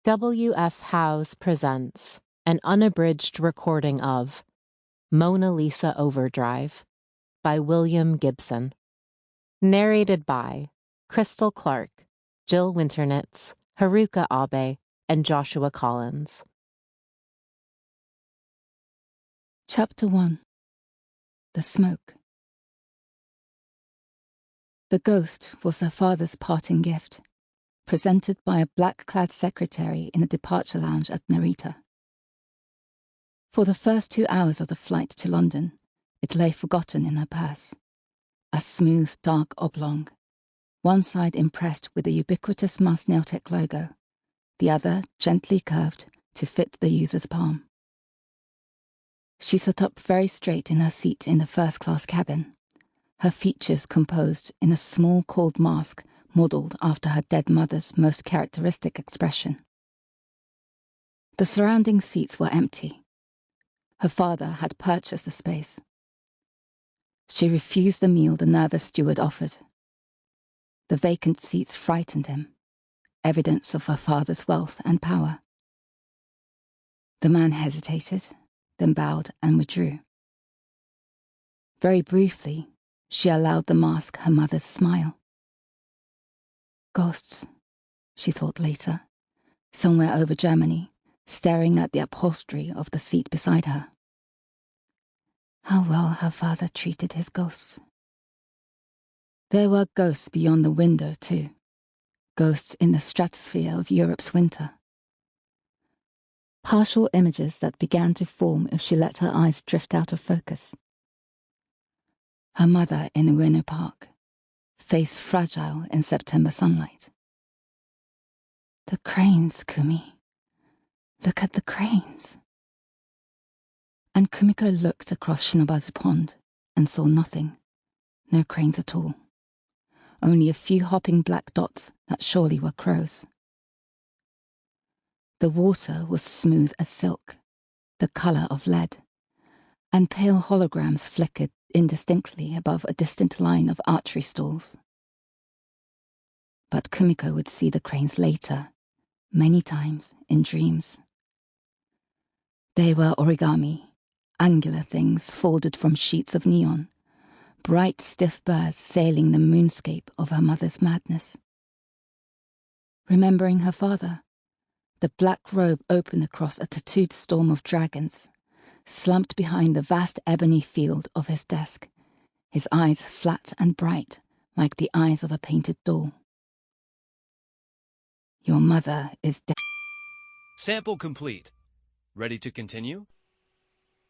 W.F. Howes presents an unabridged recording of Mona Lisa Overdrive by William Gibson. Narrated by Crystal Clarke, Jill Winternitz, Haruka Abe, and Joshua Collins. Chapter 1. The Smoke. The ghost was her father's parting gift, presented by a black-clad secretary in a departure lounge at Narita. For the first 2 hours of the flight to London, it lay forgotten in her purse. A smooth, dark oblong, one side impressed with the ubiquitous Mars Nailtech logo, the other gently curved to fit the user's palm. She sat up very straight in her seat in the first-class cabin, her features composed in a small cold mask modelled after her dead mother's most characteristic expression. The surrounding seats were empty. Her father had purchased the space. She refused the meal the nervous steward offered. The vacant seats frightened him, evidence of her father's wealth and power. The man hesitated, then bowed and withdrew. Very briefly, she allowed the mask her mother's smile. Ghosts, she thought later, somewhere over Germany, staring at the upholstery of the seat beside her. How well her father treated his ghosts. There were ghosts beyond the window, too. Ghosts in the stratosphere of Europe's winter. Partial images that began to form if she let her eyes drift out of focus. Her mother in Ueno Park, face fragile in September sunlight. The cranes, Kumi. Look at the cranes. And Kumiko looked across Shinobazu Pond and saw nothing. No cranes at all. Only a few hopping black dots that surely were crows. The water was smooth as silk, the colour of lead, and pale holograms flickered indistinctly above a distant line of archery stalls. But Kumiko would see the cranes later, many times in dreams. They were origami, angular things folded from sheets of neon, bright stiff birds sailing the moonscape of her mother's madness. Remembering her father, the black robe open across a tattooed storm of dragons, slumped behind the vast ebony field of his desk, his eyes flat and bright like the eyes of a painted doll. Your mother is dead. Sample complete. Ready to continue?